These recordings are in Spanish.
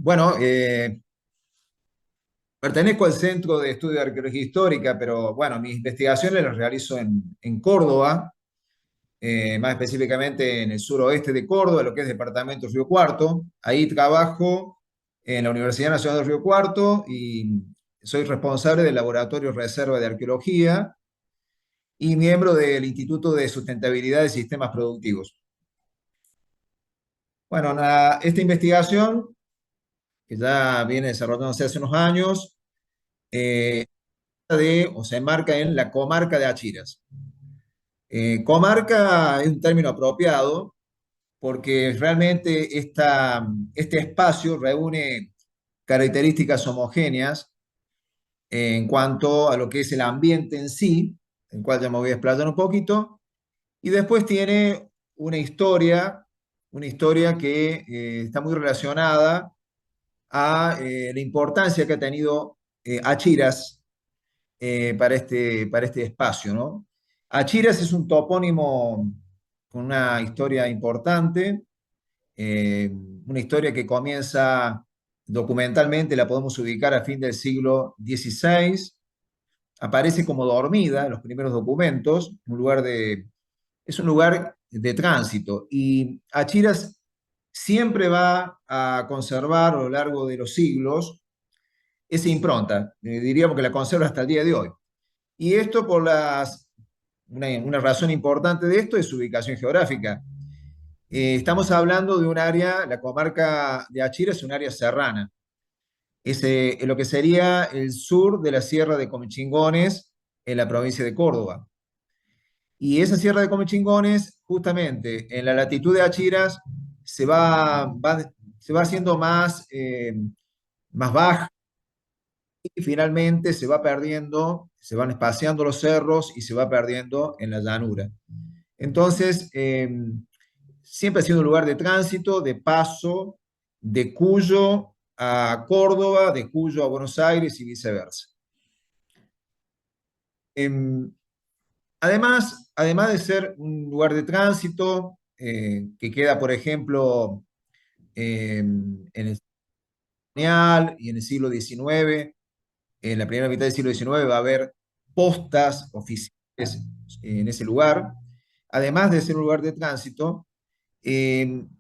Bueno, pertenezco al Centro de Estudio de Arqueología Histórica, pero bueno, mis investigaciones las realizo en Córdoba, más específicamente en el suroeste de Córdoba, lo que es departamento Río Cuarto. Ahí trabajo en la Universidad Nacional de Río Cuarto y soy responsable del Laboratorio Reserva de Arqueología y miembro del Instituto de Sustentabilidad de Sistemas Productivos. Bueno, esta investigación, que ya viene desarrollándose hace unos años, eh, o se enmarca en la comarca de Achiras. Comarca es un término apropiado porque realmente este espacio reúne características homogéneas en cuanto a lo que es el ambiente en sí, en el cual ya me voy a explayar un poquito, y después tiene una historia que está muy relacionada a la importancia que ha tenido Achiras para este espacio, ¿no? Achiras es un topónimo con una historia importante, eh, una historia que comienza documentalmente, la podemos ubicar a fin del siglo XVI, aparece como dormida en los primeros documentos, es un lugar de tránsito y Achiras siempre va a conservar a lo largo de los siglos esa impronta, diríamos que la conserva hasta el día de hoy. Y esto una razón importante de esto es su ubicación geográfica. Estamos hablando de un área, la comarca de Achira es un área serrana, es lo que sería el sur de la Sierra de Comechingones en la provincia de Córdoba. Y esa Sierra de Comechingones, justamente en la latitud de Achiras, se va haciendo más baja y finalmente se va perdiendo, se van espaciando los cerros y se va perdiendo en la llanura. Entonces, siempre ha sido un lugar de tránsito, de paso, de Cuyo a Córdoba, de Cuyo a Buenos Aires y viceversa. Em, además de ser un lugar de tránsito, que queda, por ejemplo, en el colonial y en el siglo XIX, en la primera mitad del siglo XIX va a haber postas oficiales en ese lugar. Además de ser un lugar de tránsito, en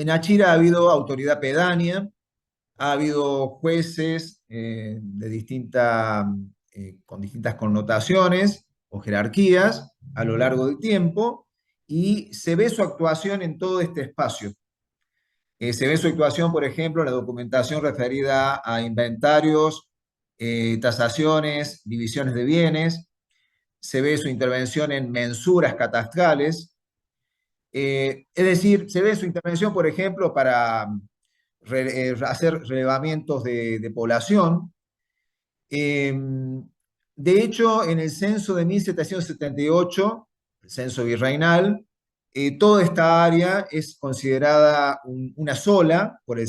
Achira ha habido autoridad pedánea, ha habido jueces con distintas connotaciones o jerarquías a lo largo del tiempo y se ve su actuación en todo este espacio. Se ve su actuación, por ejemplo, en la documentación referida a inventarios, tasaciones, divisiones de bienes, se ve su intervención en mensuras catastrales, es decir, se ve su intervención, por ejemplo, para hacer relevamientos de población. Eh, de hecho, en el censo de 1778, el censo virreinal, toda esta área es considerada una sola por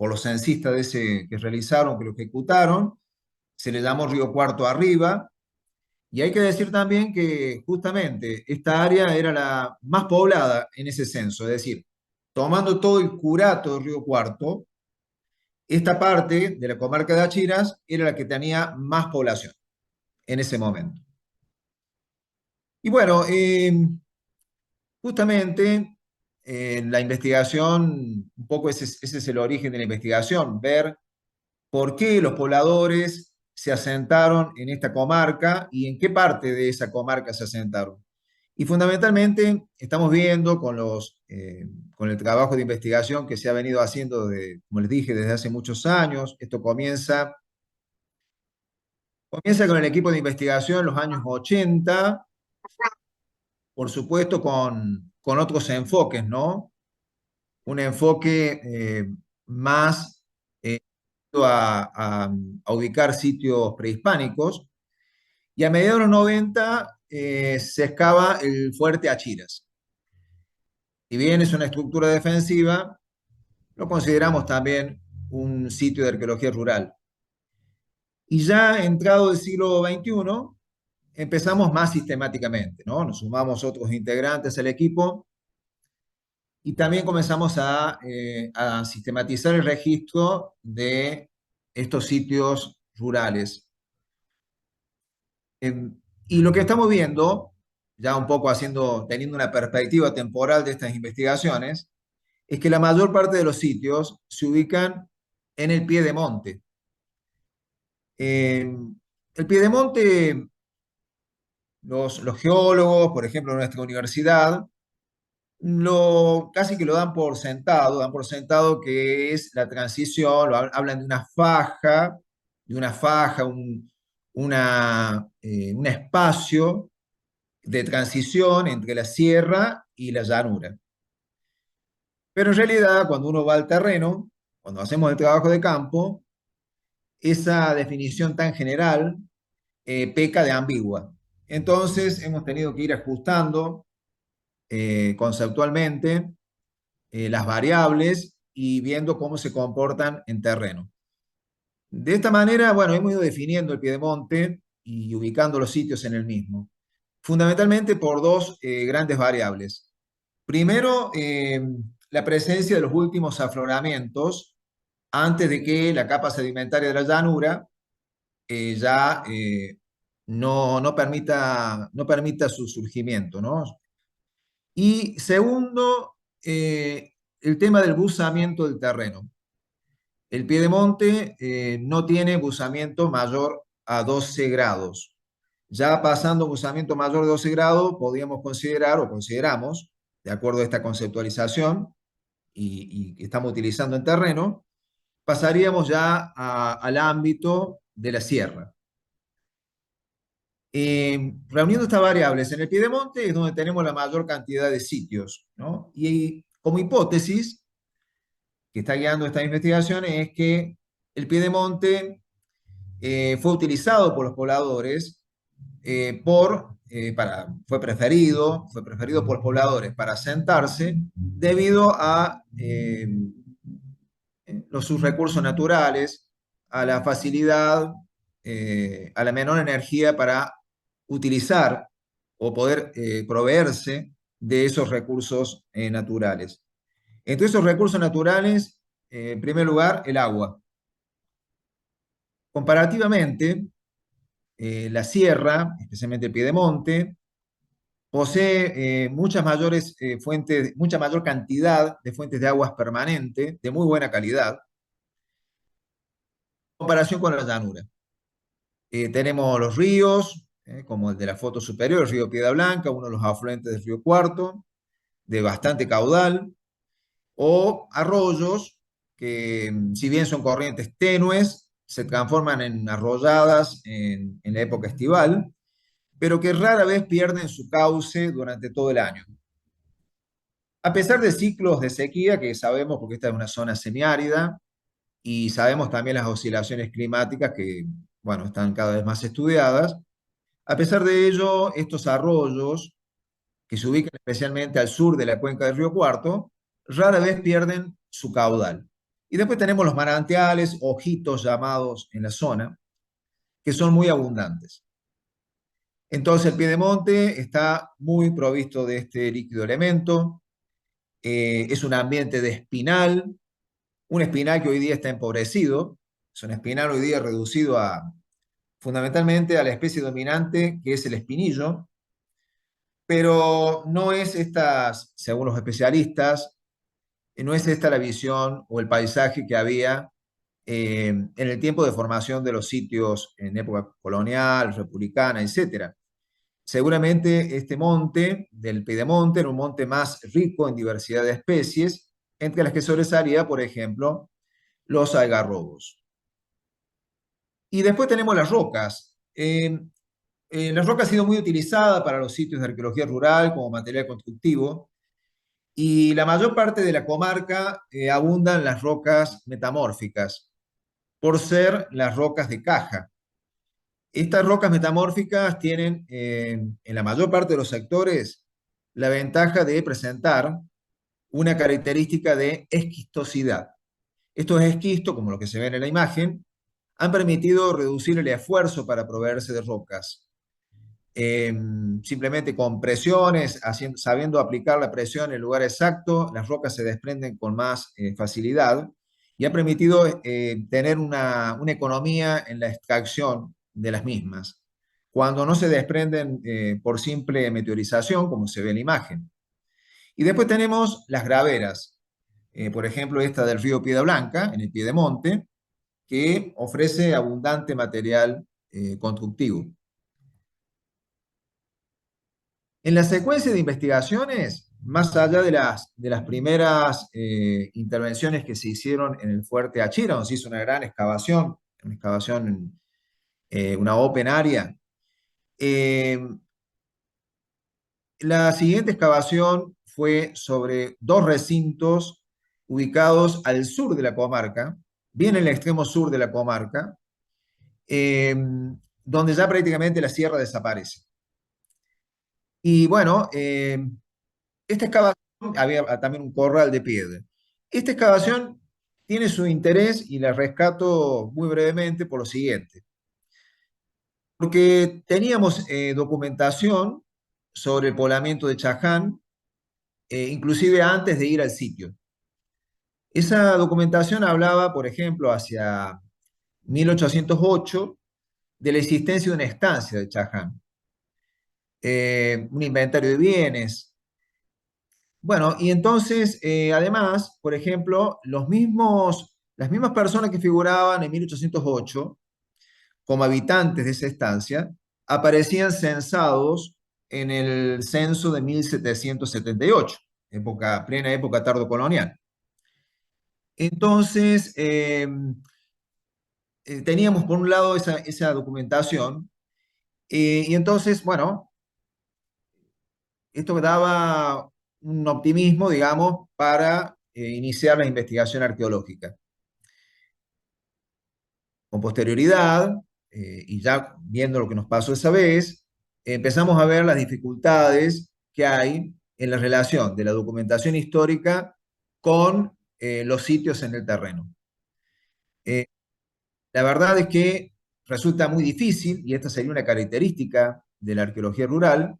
los censistas que realizaron, que lo ejecutaron. Se le llamó Río Cuarto Arriba. Y hay que decir también que justamente esta área era la más poblada en ese censo, es decir, tomando todo el curato de Río Cuarto, esta parte de la comarca de Achiras era la que tenía más población en ese momento. Y bueno, justamente la investigación, un poco ese es el origen de la investigación, ver por qué los pobladores se asentaron en esta comarca y en qué parte de esa comarca se asentaron. Y fundamentalmente estamos viendo con el trabajo de investigación que se ha venido haciendo, como les dije, desde hace muchos años. Esto comienza con el equipo de investigación en los años 80, por supuesto con otros enfoques, ¿no? Un enfoque más a ubicar sitios prehispánicos. Y a mediados de los 90 se excava el fuerte Achiras. Si bien es una estructura defensiva, lo consideramos también un sitio de arqueología rural. Y ya entrado el siglo XXI, empezamos más sistemáticamente, ¿no? Nos sumamos otros integrantes al equipo y también comenzamos a sistematizar el registro de estos sitios rurales. Y lo que estamos viendo, ya un poco teniendo una perspectiva temporal de estas investigaciones, es que la mayor parte de los sitios se ubican en el pie de monte. El pie de monte, los geólogos, por ejemplo, en nuestra universidad, casi que lo dan por sentado que es la transición, hablan de una faja, un espacio de transición entre la sierra y la llanura. Pero en realidad, cuando uno va al terreno, cuando hacemos el trabajo de campo, esa definición tan general peca de ambigua. Entonces, hemos tenido que ir ajustando conceptualmente las variables y viendo cómo se comportan en terreno. De esta manera, bueno, hemos ido definiendo el piedemonte y ubicando los sitios en el mismo, fundamentalmente por dos grandes variables. Primero, la presencia de los últimos afloramientos antes de que la capa sedimentaria de la llanura ya no permita su surgimiento, ¿no? Y segundo, el tema del buzamiento del terreno. El piedemonte no tiene buzamiento mayor a 12 grados. Ya pasando un buzamiento mayor de 12 grados, podríamos considerar o consideramos, de acuerdo a esta conceptualización y que estamos utilizando en terreno, pasaríamos ya al ámbito de la sierra. Reuniendo estas variables en el piedemonte es donde tenemos la mayor cantidad de sitios, ¿no? Y como hipótesis que está guiando estas investigaciones es que el piedemonte fue utilizado por los pobladores fue preferido por los pobladores para asentarse debido a sus recursos naturales, a la facilidad, a la menor energía para utilizar o poder proveerse de esos recursos naturales. Entre esos recursos naturales, en primer lugar, el agua. Comparativamente, la sierra, especialmente el piedemonte, posee mucha mayor cantidad de fuentes de aguas permanentes de muy buena calidad, en comparación con la llanura. Tenemos los ríos, como el de la foto superior, el río Piedra Blanca, uno de los afluentes del río Cuarto, de bastante caudal, o arroyos que, si bien son corrientes tenues, se transforman en arrolladas en la época estival, pero que rara vez pierden su cauce durante todo el año. A pesar de ciclos de sequía, que sabemos porque esta es una zona semiárida, y sabemos también las oscilaciones climáticas que, bueno, están cada vez más estudiadas, a pesar de ello, estos arroyos, que se ubican especialmente al sur de la cuenca del río Cuarto, rara vez pierden su caudal. Y después tenemos los manantiales, ojitos llamados en la zona, que son muy abundantes. Entonces el piedemonte está muy provisto de este líquido elemento, es un ambiente de espinal, un espinal que hoy día está empobrecido, es un espinal hoy día reducido fundamentalmente a la especie dominante que es el espinillo, pero no es esta, según los especialistas, no es esta la visión o el paisaje que había en el tiempo de formación de los sitios en época colonial, republicana, etcétera. Seguramente este monte del Piedemonte era un monte más rico en diversidad de especies, entre las que sobresalía, por ejemplo, los algarrobos. Y después tenemos las rocas. Las rocas han sido muy utilizadas para los sitios de arqueología rural como material constructivo, y la mayor parte de la comarca abundan las rocas metamórficas, por ser las rocas de caja. Estas rocas metamórficas tienen, en la mayor parte de los sectores, la ventaja de presentar una característica de esquistosidad. Estos esquistos, como lo que se ve en la imagen, han permitido reducir el esfuerzo para proveerse de rocas. eh, simplemente con presiones, sabiendo aplicar la presión en el lugar exacto, las rocas se desprenden con más facilidad y ha permitido tener una economía en la extracción de las mismas, cuando no se desprenden por simple meteorización, como se ve en la imagen. Y después tenemos las graveras, por ejemplo, esta del río Piedra Blanca, en el Piedemonte, que ofrece abundante material constructivo. En la secuencia de investigaciones, más allá de las primeras intervenciones que se hicieron en el Fuerte Achira, donde se hizo una excavación, una open area, eh, la siguiente excavación fue sobre dos recintos ubicados al sur de la comarca, bien en el extremo sur de la comarca, eh, donde ya prácticamente la sierra desaparece. Y bueno, esta excavación, había también un corral de piedra. Esta excavación tiene su interés y la rescato muy brevemente por lo siguiente, porque teníamos documentación sobre el poblamiento de Chaján, inclusive antes de ir al sitio. Esa documentación hablaba, por ejemplo, hacia 1808, de la existencia de una estancia de Chaján, un inventario de bienes. Bueno, y entonces, además, por ejemplo, las mismas personas que figuraban en 1808 como habitantes de esa estancia aparecían censados en el censo de 1778, plena época tardocolonial. Entonces, teníamos por un lado esa documentación, y entonces, bueno, esto daba un optimismo, digamos, para iniciar la investigación arqueológica. Con posterioridad, y ya viendo lo que nos pasó esa vez, empezamos a ver las dificultades que hay en la relación de la documentación histórica con los sitios en el terreno. Eh, la verdad es que resulta muy difícil, y esta sería una característica de la arqueología rural,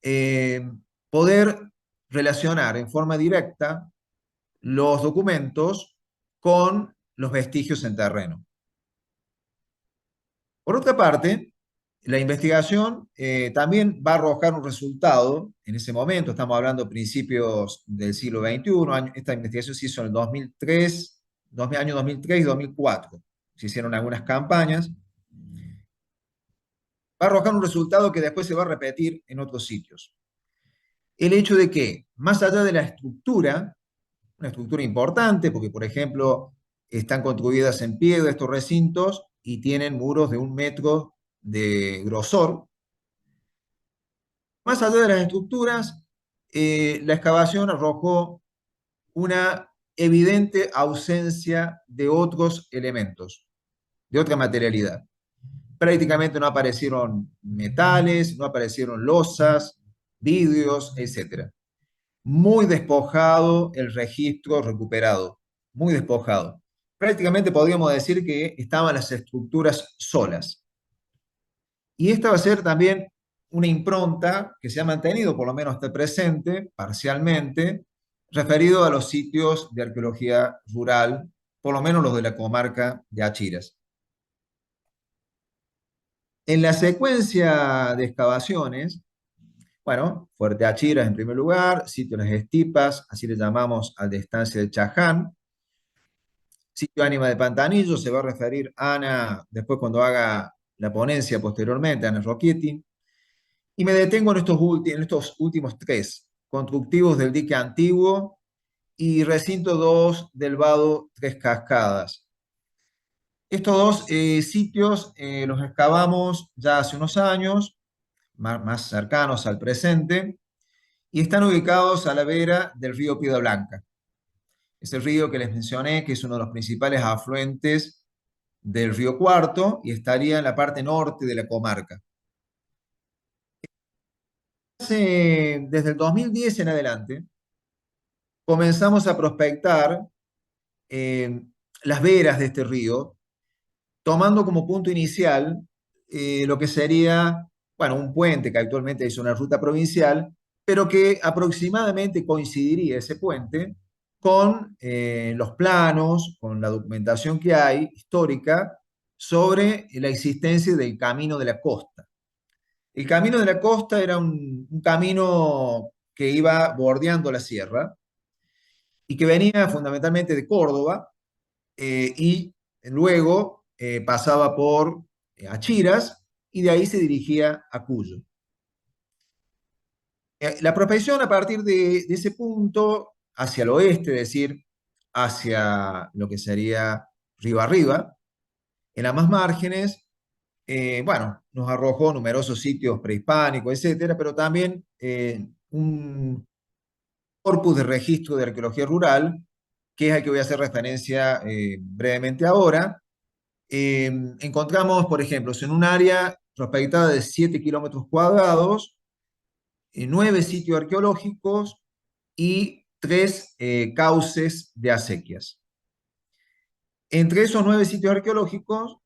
eh, poder relacionar en forma directa los documentos con los vestigios en terreno. Por otra parte, la investigación también va a arrojar un resultado en ese momento, estamos hablando de principios del siglo XXI, esta investigación se hizo en el 2003, año 2003 y 2004, se hicieron algunas campañas, va a arrojar un resultado que después se va a repetir en otros sitios. El hecho de que, más allá de la estructura, una estructura importante, porque por ejemplo están construidas en piedra estos recintos y tienen muros de 1 metro de grosor. Más allá de las estructuras, la excavación arrojó una evidente ausencia de otros elementos, de otra materialidad. Prácticamente no aparecieron metales, no aparecieron losas, vidrios, etc. Muy despojado el registro recuperado, muy despojado. Prácticamente podríamos decir que estaban las estructuras solas. Y esta va a ser también una impronta que se ha mantenido, por lo menos hasta el presente, parcialmente, referido a los sitios de arqueología rural, por lo menos los de la comarca de Achiras. En la secuencia de excavaciones, bueno, Fuerte Achiras en primer lugar, sitio Las Estipas, así le llamamos al de estancia de Chaján, sitio Ánima de Pantanillo, se va a referir Ana después cuando haga la ponencia posteriormente, Ana Rocchietti, y me detengo en estos últimos tres, constructivos del dique antiguo y recinto 2 del vado Tres Cascadas. Estos dos sitios los excavamos ya hace unos años, más cercanos al presente, y están ubicados a la vera del río Piedra Blanca. Es el río que les mencioné, que es uno de los principales afluentes del río Cuarto y estaría en la parte norte de la comarca. Desde el 2010 en adelante, comenzamos a prospectar eh, las veras de este río, tomando como punto inicial lo que sería bueno, un puente que actualmente es una ruta provincial, pero que aproximadamente coincidiría ese puente con los planos, con la documentación que hay histórica sobre la existencia del Camino de la Costa. El Camino de la Costa era un camino que iba bordeando la sierra y que venía fundamentalmente de Córdoba y luego pasaba por Achiras y de ahí se dirigía a Cuyo. La prospección a partir de ese punto hacia el oeste, es decir, hacia lo que sería Río Arriba, en ambas márgenes, bueno, nos arrojó numerosos sitios prehispánicos, etcétera, pero también un corpus de registro de arqueología rural, que es al que voy a hacer referencia brevemente ahora. Encontramos, por ejemplo, en un área prospectada de 7 kilómetros cuadrados, 9 sitios arqueológicos y 3 cauces de acequias. Entre esos 9 sitios arqueológicos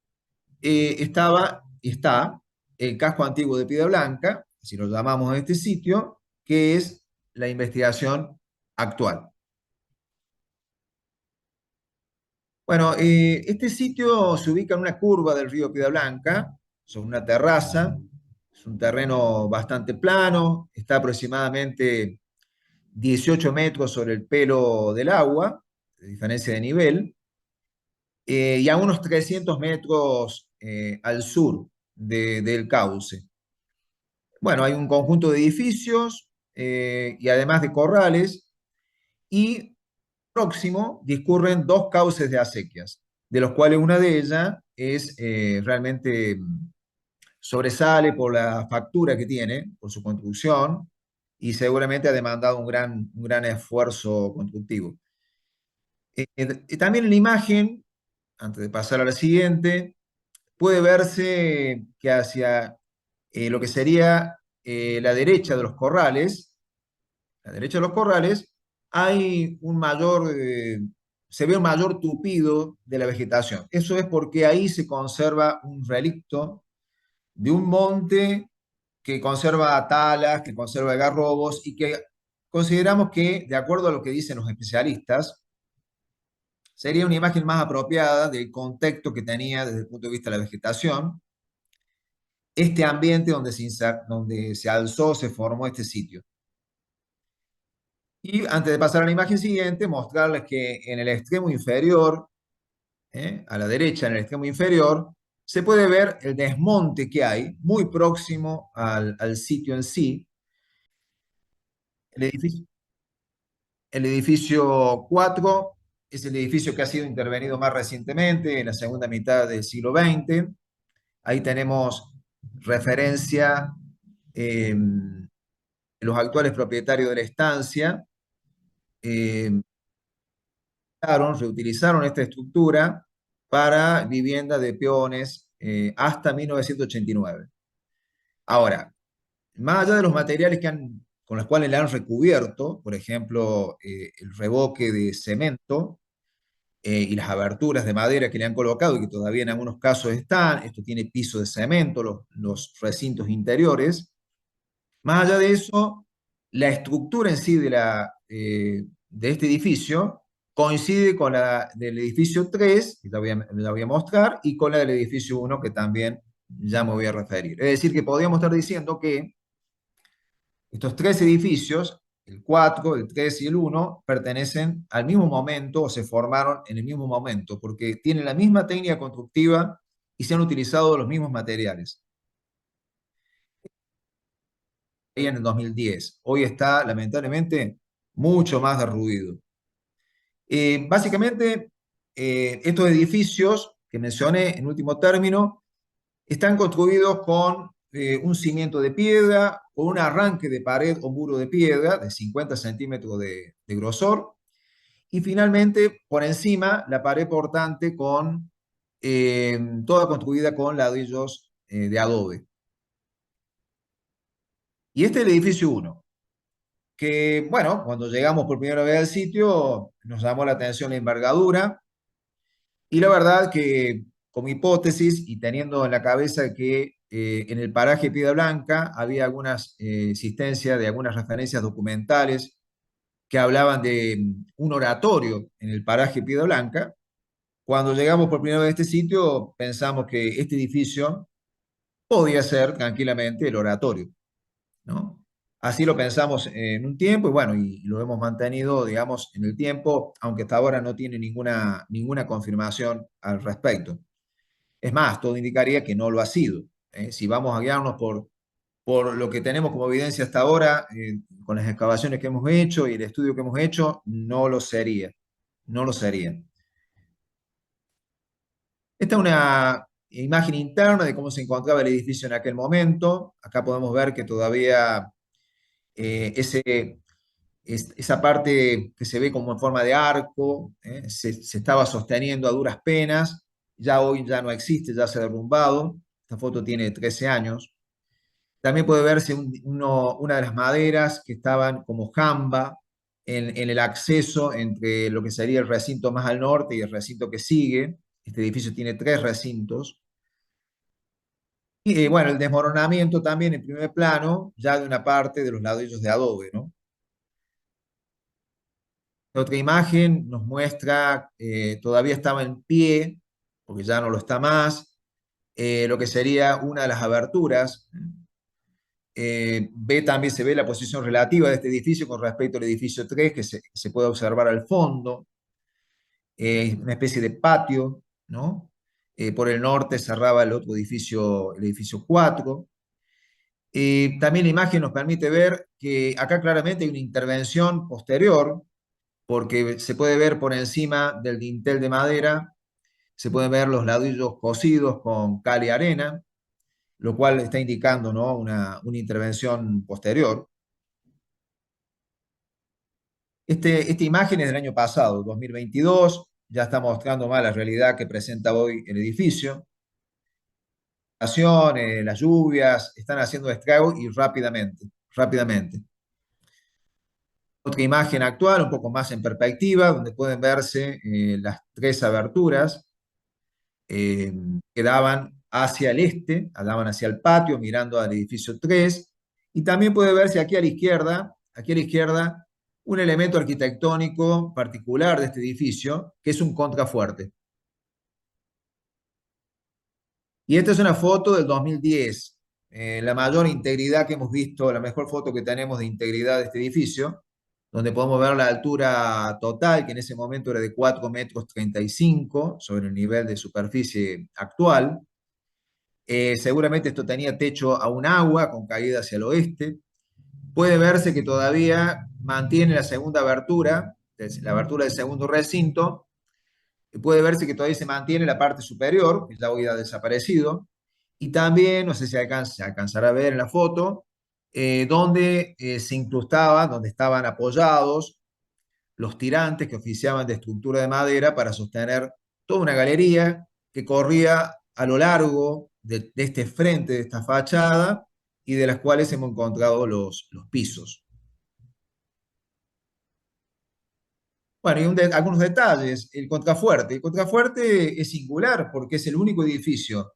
está el casco antiguo de Piedra Blanca, si lo llamamos a este sitio, que es la investigación actual. Bueno, este sitio se ubica en una curva del río Piedra Blanca, sobre una terraza, es un terreno bastante plano, está aproximadamente 18 metros sobre el pelo del agua, de diferencia de nivel, y a unos 300 metros al sur del cauce. Bueno, hay un conjunto de edificios y además de corrales, y próximo discurren dos cauces de acequias, de los cuales una de ellas es realmente sobresale por la factura que tiene, por su construcción, y seguramente ha demandado un gran esfuerzo constructivo. También en la imagen, antes de pasar a la siguiente, puede verse que hacia lo que sería la derecha de los corrales, la derecha de los corrales, hay un mayor, se ve un mayor tupido de la vegetación. Eso es porque ahí se conserva un relicto de un monte que conserva talas, que conserva algarrobos y que consideramos que, de acuerdo a lo que dicen los especialistas, sería una imagen más apropiada del contexto que tenía desde el punto de vista de la vegetación, este ambiente donde se alzó, se formó este sitio. Y antes de pasar a la imagen siguiente, mostrarles que en el extremo inferior, a la derecha, en el extremo inferior, se puede ver el desmonte que hay muy próximo al sitio en sí. El edificio, el edificio 4 es el edificio que ha sido intervenido más recientemente, en la segunda mitad del siglo XX. Ahí tenemos referencia los actuales propietarios de la estancia. eh, Reutilizaron esta estructura para vivienda de peones hasta 1989. Ahora, más allá de los materiales con los cuales le han recubierto, por ejemplo, el revoque de cemento y las aberturas de madera que le han colocado y que todavía en algunos casos están, esto tiene piso de cemento, los recintos interiores. Más allá de eso, la estructura en sí de este edificio coincide con la del edificio 3, que la voy a mostrar, y con la del edificio 1, que también ya me voy a referir. Es decir, que podríamos estar diciendo que estos tres edificios, el 4, el 3 y el 1, pertenecen al mismo momento o se formaron en el mismo momento, porque tienen la misma técnica constructiva y se han utilizado los mismos materiales. En el 2010. Hoy está, lamentablemente, mucho más derruido. Básicamente, estos edificios que mencioné en último término están construidos con un cimiento de piedra, con un arranque de pared o muro de piedra de 50 centímetros de grosor, y finalmente, por encima, la pared portante toda construida con ladrillos de adobe. Y este es el edificio 1. Que, bueno, cuando llegamos por primera vez al sitio, nos llamó la atención la envergadura y la verdad que como hipótesis y teniendo en la cabeza que en el paraje Piedra Blanca había algunas existencias de algunas referencias documentales que hablaban de un oratorio en el paraje Piedra Blanca. Cuando llegamos por primera vez a este sitio, pensamos que este edificio podía ser tranquilamente el oratorio, ¿no? Así lo pensamos en un tiempo y bueno, y lo hemos mantenido, digamos, en el tiempo, aunque hasta ahora no tiene ninguna confirmación al respecto. Es más, todo indicaría que no lo ha sido. Si vamos a guiarnos por lo que tenemos como evidencia hasta ahora, con las excavaciones que hemos hecho y el estudio que hemos hecho, no lo sería. No lo sería. Esta es una imagen interna de cómo se encontraba el edificio en aquel momento. Acá podemos ver que todavía esa parte que se ve como en forma de arco, se estaba sosteniendo a duras penas. Ya hoy ya no existe, ya se ha derrumbado. Esta foto tiene 13 años. También puede verse una de las maderas que estaban como jamba en el acceso entre lo que sería el recinto más al norte y el recinto que sigue. Este edificio tiene tres recintos. Y bueno, el desmoronamiento también en primer plano, ya de una parte de los ladrillos de adobe, ¿no? La otra imagen nos muestra, todavía estaba en pie, porque ya no lo está más, lo que sería una de las aberturas. También se ve la posición relativa de este edificio con respecto al edificio 3 que se puede observar al fondo, una especie de patio, ¿no? Por el norte cerraba el otro edificio, el edificio 4. También la imagen nos permite ver que acá claramente hay una intervención posterior, porque se puede ver por encima del dintel de madera, se pueden ver los ladrillos cocidos con cal y arena, lo cual está indicando, ¿no? Una intervención posterior. Esta imagen es del año pasado, 2022, ya está mostrando más la realidad que presenta hoy el edificio. Las lluvias están haciendo estragos y rápidamente, rápidamente. Otra imagen actual, un poco más en perspectiva, donde pueden verse las tres aberturas eh, que daban hacia el este, daban hacia el patio, mirando al edificio 3. Y también puede verse aquí a la izquierda, un elemento arquitectónico particular de este edificio, que es un contrafuerte. Y esta es una foto del 2010, la mayor integridad que hemos visto, la mejor foto que tenemos de integridad de este edificio, donde podemos ver la altura total, que en ese momento era de 4 metros 35 sobre el nivel de superficie actual. Seguramente esto tenía techo a un agua con caída hacia el oeste. Puede verse que todavía mantiene la segunda abertura, la abertura del segundo recinto. Puede verse que todavía se mantiene la parte superior, que ya hoy ha desaparecido. Y también, no sé si se alcanzará a ver en la foto, donde se incrustaba, donde estaban apoyados los tirantes que oficiaban de estructura de madera para sostener toda una galería que corría a lo largo de este frente, de esta fachada, y de las cuales hemos encontrado los pisos. Bueno, y algunos detalles. El contrafuerte es singular porque es el único edificio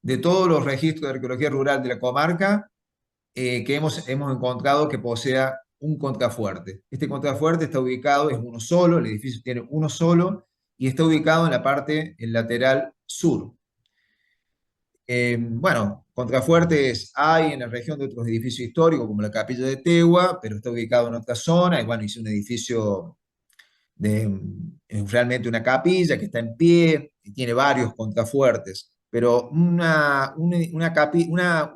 de todos los registros de arqueología rural de la comarca que hemos encontrado que posea un contrafuerte. Este contrafuerte está ubicado, es uno solo, el edificio tiene uno solo y está ubicado en la parte, el lateral sur. Bueno, contrafuertes hay en la región de otros edificios históricos, como la Capilla de Tegua, pero está ubicado en otra zona, y bueno, hice un edificio es realmente una capilla que está en pie y tiene varios contrafuertes, pero un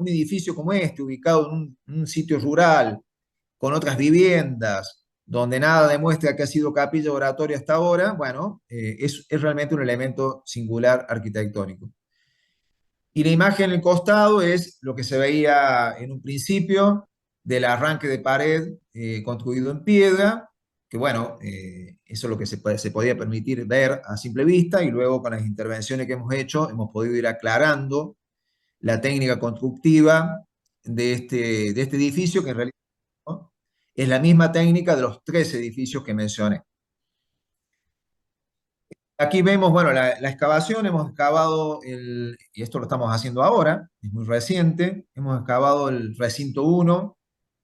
edificio como este, ubicado en un sitio rural, con otras viviendas, donde nada demuestra que ha sido capilla oratoria hasta ahora, bueno, es realmente un elemento singular arquitectónico. Y la imagen en el costado es lo que se veía en un principio del arranque de pared construido en piedra, que bueno, eso es lo que se podía permitir ver a simple vista y luego con las intervenciones que hemos hecho hemos podido ir aclarando la técnica constructiva de este edificio, que en realidad, ¿no?, es la misma técnica de los tres edificios que mencioné. Aquí vemos, bueno, la excavación, hemos excavado y esto lo estamos haciendo ahora, es muy reciente, hemos excavado el recinto uno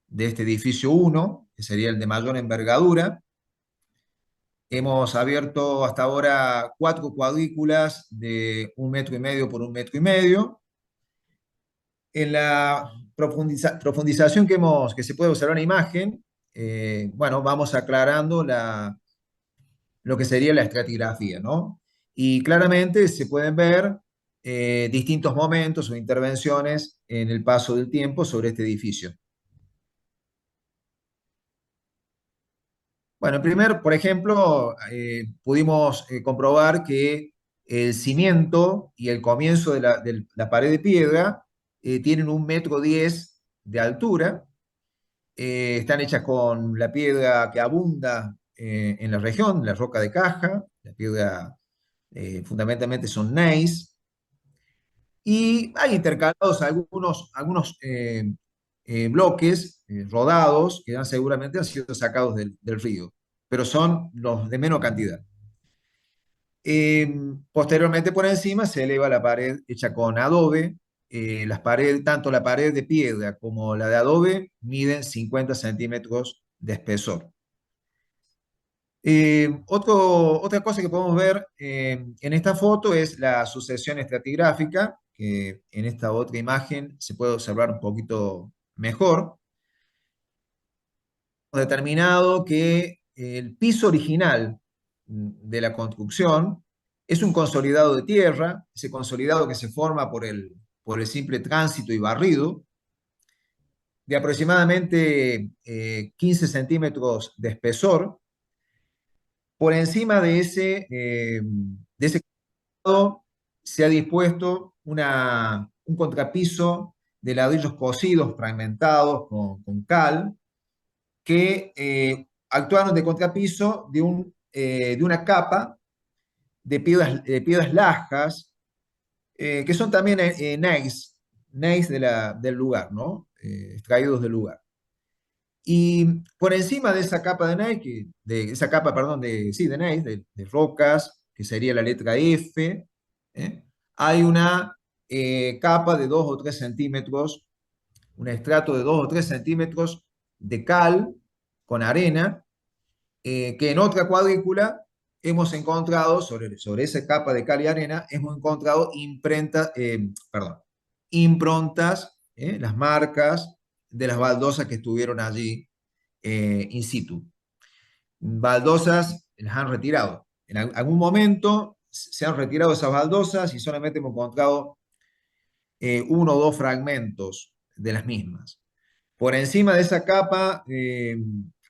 de este edificio uno, que sería el de mayor envergadura. Hemos abierto hasta ahora 4 cuadrículas de 1,5 metros por 1,5 metros. En la profundización que se puede observar en la imagen, bueno, vamos aclarando lo que sería la estratigrafía, ¿no? Y claramente se pueden ver distintos momentos o intervenciones en el paso del tiempo sobre este edificio. Bueno, primero, por ejemplo, pudimos comprobar que el cimiento y el comienzo de la pared de piedra tienen 1,10 m de altura. Están hechas con la piedra que abunda en la región, la roca de caja, la piedra fundamentalmente son gneiss, y hay intercalados algunos bloques rodados que seguramente han sido sacados del río, pero son los de menor cantidad. Eh, Posteriormente por encima se eleva la pared hecha con adobe. Las paredes, tanto la pared de piedra como la de adobe miden 50 centímetros de espesor. Otra cosa que podemos ver en esta foto es la sucesión estratigráfica, que en esta otra imagen se puede observar un poquito mejor. Hemos determinado que el piso original de la construcción es un consolidado de tierra, ese consolidado que se forma por el simple tránsito y barrido, de aproximadamente 15 centímetros de espesor. Por encima de ese lado se ha dispuesto un contrapiso de ladrillos cocidos, fragmentados con cal, que actuaron de contrapiso de una capa de piedras lajas, que son también gneiss del lugar, ¿no? Extraídos del lugar. Y por encima de esa capa de gneiss, de esa capa, perdón, sí, de gneiss, de rocas, que sería la letra F, ¿eh? Hay una capa de 2 o 3 centímetros, un estrato de 2 o 3 centímetros de cal con arena, que en otra cuadrícula hemos encontrado, sobre esa capa de cal y arena, hemos encontrado perdón, improntas, las marcas de las baldosas que estuvieron allí in situ. Baldosas las han retirado. En algún momento se han retirado esas baldosas y solamente hemos encontrado 1 o 2 fragmentos de las mismas. Por encima de esa capa,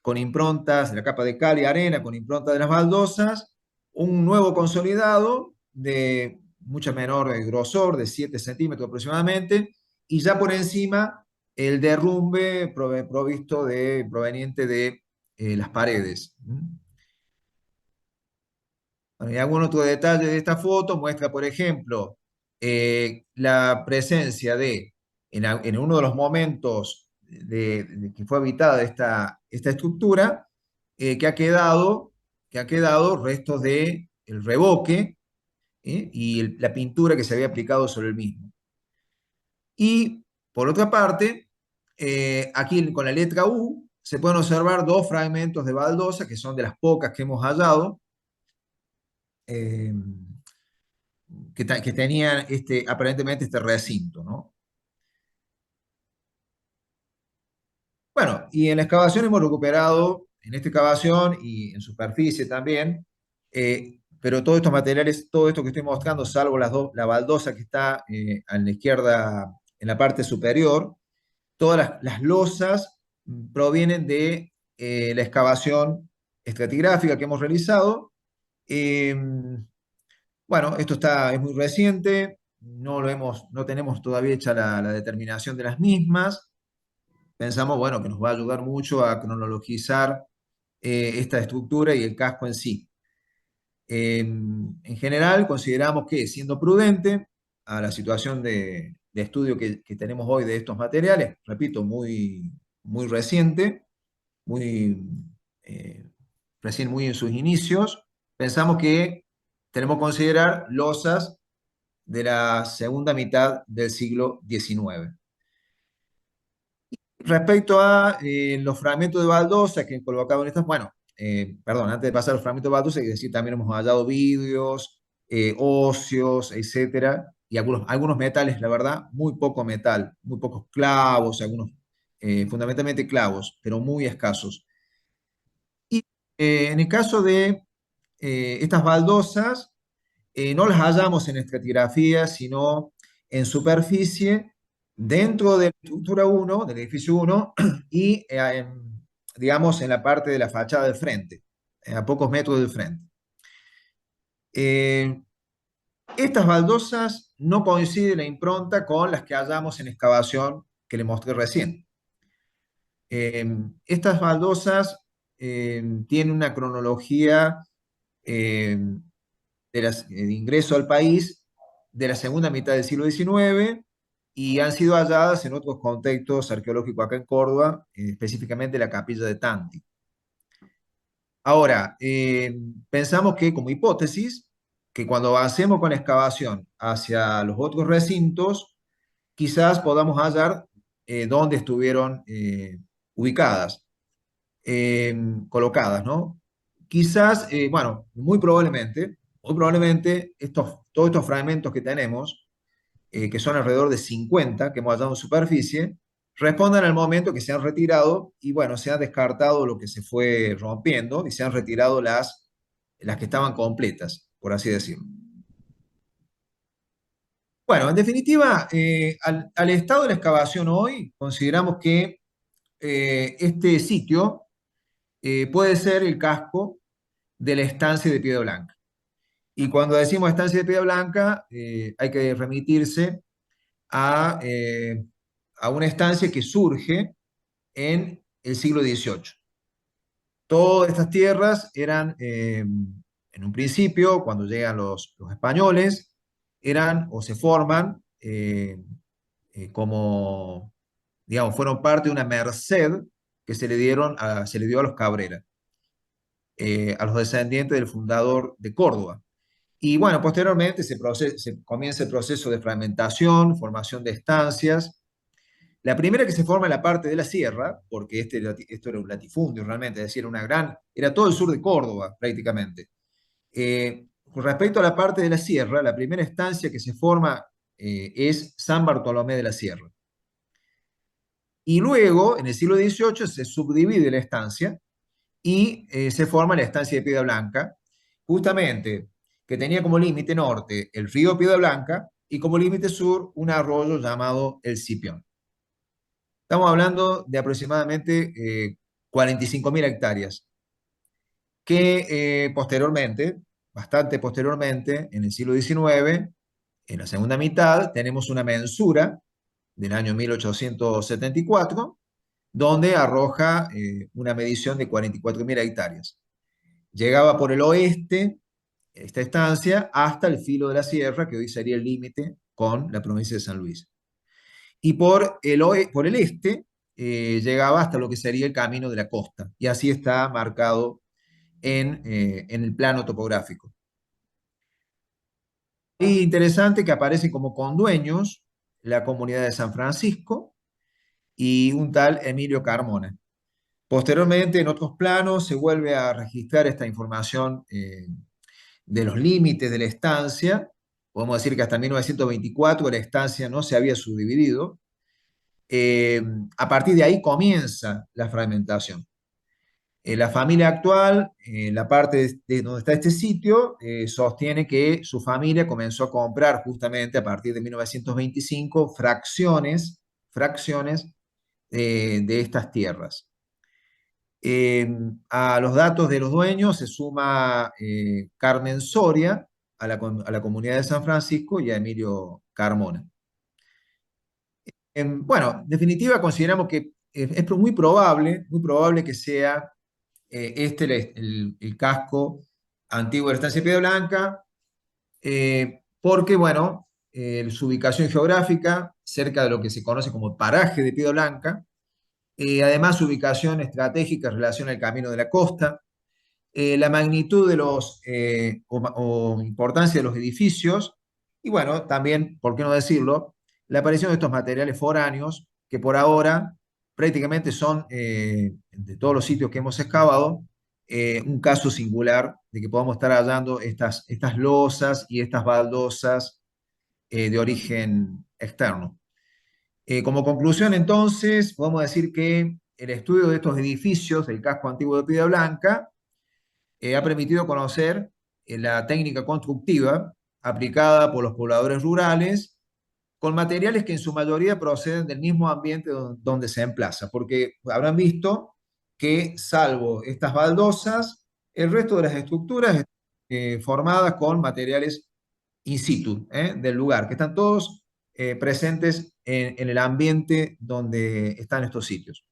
con improntas, la capa de cal y arena, con impronta de las baldosas, un nuevo consolidado de mucho menor grosor, de 7 centímetros aproximadamente, y ya por encima el derrumbe proveniente de las paredes. Bueno, y algún otro detalle de esta foto muestra, por ejemplo, la presencia en uno de los momentos de que fue habitada esta estructura, que ha quedado restos de el revoque, y la pintura que se había aplicado sobre el mismo. Y por otra parte, aquí con la letra U se pueden observar 2 fragmentos de baldosa, que son de las pocas que hemos hallado, eh, que tenían aparentemente este recinto, ¿no? Bueno, y en la excavación hemos recuperado, en esta excavación y en superficie también, pero todos estos materiales, todo esto que estoy mostrando, salvo la baldosa que está a la izquierda en la parte superior, todas las losas provienen de la excavación estratigráfica que hemos realizado. Eh, bueno, es muy reciente, no tenemos todavía hecha la determinación de las mismas. Pensamos, bueno, que nos va a ayudar mucho a cronologizar esta estructura y el casco en sí. En general, consideramos que, siendo prudente a la situación de estudio que tenemos hoy de estos materiales, repito, muy reciente, muy, eh, recién muy en sus inicios, pensamos que tenemos que considerar losas de la segunda mitad del siglo XIX. Respecto a los fragmentos de baldosa que he colocado en estas, bueno, perdón, antes de pasar a los fragmentos de baldosa, hay que decir, también hemos hallado vidrios, óseos, etcétera, y algunos metales, la verdad, muy poco metal, muy pocos clavos, algunos, fundamentalmente clavos, pero muy escasos. Y en el caso de estas baldosas, no las hallamos en estratigrafía, sino en superficie, dentro de la estructura 1 del edificio 1 y, digamos, en la parte de la fachada del frente, a pocos metros del frente. Eh, Estas baldosas no coinciden la impronta con las que hallamos en excavación que le mostré recién. Eh, estas baldosas tienen una cronología eh, de ingreso al país de la segunda mitad del siglo XIX y han sido halladas en otros contextos arqueológicos acá en Córdoba, específicamente la capilla de Tanti. Ahora, pensamos que como hipótesis, que cuando avancemos con la excavación hacia los otros recintos, quizás podamos hallar dónde estuvieron ubicadas, colocadas, ¿no? Quizás, bueno, muy probablemente todos estos fragmentos que tenemos, que son alrededor de 50 que hemos hallado en superficie, respondan al momento que se han retirado y, bueno, se ha descartado lo que se fue rompiendo y se han retirado las que estaban completas, por así decirlo. Bueno, en definitiva, al estado de la excavación hoy, consideramos que este sitio puede ser el casco de la estancia de Piedra Blanca. Y cuando decimos estancia de Piedra Blanca, hay que remitirse a, a una estancia que surge en el siglo XVIII. Todas estas tierras eran, en un principio, cuando llegan los españoles, eran o se forman como, digamos, fueron parte de una merced que se le dio a los Cabrera, a los descendientes del fundador de Córdoba. Y bueno, posteriormente se comienza el proceso de fragmentación, formación de estancias. La primera que se forma en la parte de la sierra, porque esto era un latifundio realmente, es decir, era todo el sur de Córdoba prácticamente. Con respecto a la parte de la sierra, la primera estancia que se forma es San Bartolomé de la Sierra. Y luego, en el siglo XVIII, se subdivide la estancia y se forma la estancia de Piedra Blanca, justamente que tenía como límite norte el río Piedra Blanca y como límite sur un arroyo llamado el Cipión. Estamos hablando de aproximadamente 45.000 hectáreas, que posteriormente, bastante posteriormente, en el siglo XIX, en la segunda mitad, tenemos una mensura del año 1874, donde arroja una medición de 44.000 hectáreas. Llegaba por el oeste esta estancia hasta el filo de la sierra, que hoy sería el límite con la provincia de San Luis. Y por el este llegaba hasta lo que sería el camino de la costa, y así está marcado en el plano topográfico. Y interesante que aparece como condueños la comunidad de San Francisco y un tal Emilio Carmona. Posteriormente, en otros planos, se vuelve a registrar esta información de los límites de la estancia. Podemos decir que hasta 1924 la estancia no se había subdividido. A partir de ahí comienza la fragmentación. La familia actual, la parte de donde está este sitio, sostiene que su familia comenzó a comprar justamente a partir de 1925 fracciones de estas tierras. A los datos de los dueños se suma Carmen Soria a la comunidad de San Francisco y a Emilio Carmona. Bueno, en definitiva consideramos que es muy probable que sea este el casco antiguo de la estancia de Piedra Blanca, porque, bueno, su ubicación geográfica, cerca de lo que se conoce como paraje de Piedra Blanca, además su ubicación estratégica en relación al camino de la costa, la magnitud de o importancia de los edificios, y bueno, también, ¿por qué no decirlo? La aparición de estos materiales foráneos, que por ahora prácticamente son, de todos los sitios que hemos excavado, un caso singular de que podamos estar hallando estas losas y estas baldosas de origen externo. Como conclusión, entonces, podemos decir que el estudio de estos edificios del casco antiguo de Piedra Blanca ha permitido conocer la técnica constructiva aplicada por los pobladores rurales con materiales que en su mayoría proceden del mismo ambiente donde se emplaza, porque habrán visto que salvo estas baldosas, el resto de las estructuras están formadas con materiales in situ, del lugar, que están todos presentes en el ambiente donde están estos sitios.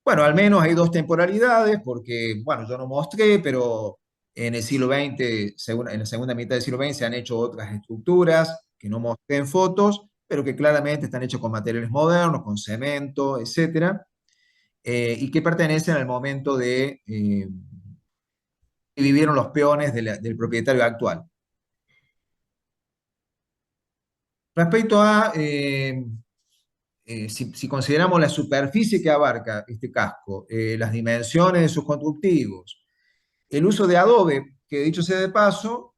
Bueno, al menos hay dos temporalidades, porque, bueno, yo no mostré, pero en el siglo XX, en la segunda mitad del siglo XX, se han hecho otras estructuras que no mostré en fotos, pero que claramente están hechas con materiales modernos, con cemento, etcétera, y que pertenecen al momento de que vivieron los peones del propietario actual. Respecto a si consideramos la superficie que abarca este casco, las dimensiones de sus constructivos, el uso de adobe, que dicho sea de paso,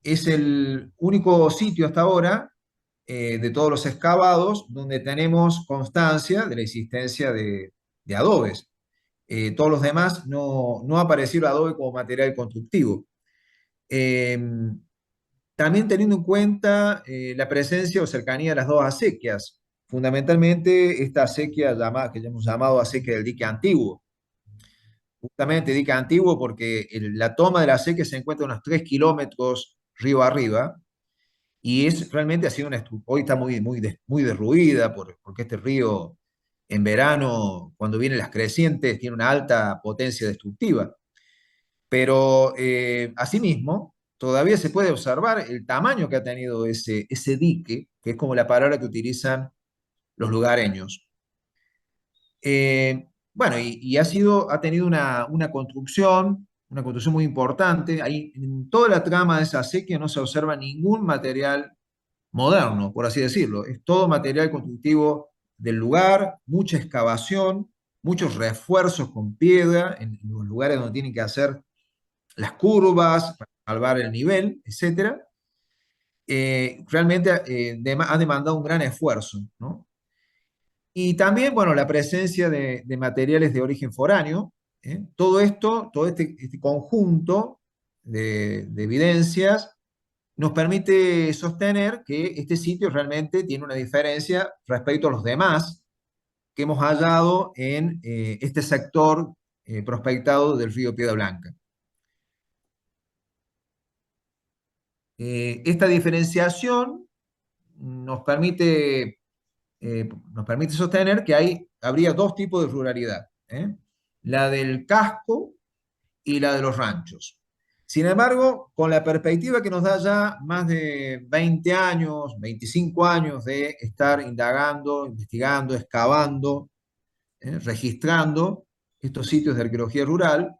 es el único sitio hasta ahora de todos los excavados donde tenemos constancia de la existencia de adobes. Todos los demás no ha aparecido el adobe como material constructivo. Eh, También teniendo en cuenta la presencia o cercanía de las dos acequias, fundamentalmente esta acequia que ya hemos llamado acequia del dique antiguo, justamente dique antiguo porque la toma de la acequia se encuentra unos 3 kilómetros río arriba y es realmente ha sido hoy está muy derruida porque este río en verano, cuando vienen las crecientes, tiene una alta potencia destructiva. Pero asimismo, todavía se puede observar el tamaño que ha tenido ese dique, que es como la palabra que utilizan los lugareños. Bueno, ha tenido una construcción muy importante. Ahí, en toda la trama de esa acequia no se observa ningún material moderno, por así decirlo. Es todo material constructivo del lugar, mucha excavación, muchos refuerzos con piedra en los lugares donde tienen que hacer las curvas, para salvar el nivel, etcétera. Realmente ha demandado un gran esfuerzo, ¿no? Y también, bueno, la presencia de materiales de origen foráneo, todo esto, todo este conjunto de evidencias nos permite sostener que este sitio realmente tiene una diferencia respecto a los demás que hemos hallado en este sector prospectado del río Piedra Blanca. Esta diferenciación nos permite sostener que habría dos tipos de ruralidad, la del casco y la de los ranchos. Sin embargo, con la perspectiva que nos da ya más de 20 años, 25 años de estar indagando, investigando, excavando, registrando estos sitios de arqueología rural,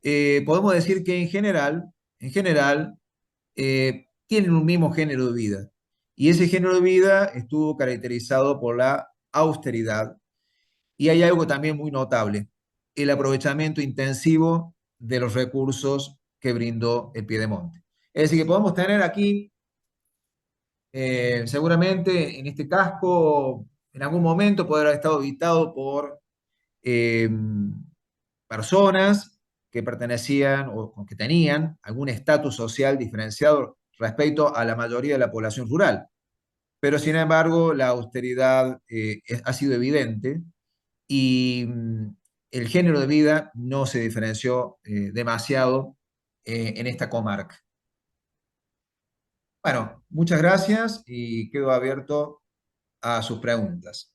podemos decir que en general, tienen un mismo género de vida. Y ese género de vida estuvo caracterizado por la austeridad. Y hay algo también muy notable, el aprovechamiento intensivo de los recursos que brindó el Piedemonte. Es decir, que podemos tener aquí, seguramente en este casco, en algún momento poder haber estado habitado por eh, personas que pertenecían o que tenían algún estatus social diferenciado respecto a la mayoría de la población rural. Pero sin embargo, la austeridad ha sido evidente y el género de vida no se diferenció demasiado en esta comarca. Bueno, muchas gracias y quedo abierto a sus preguntas.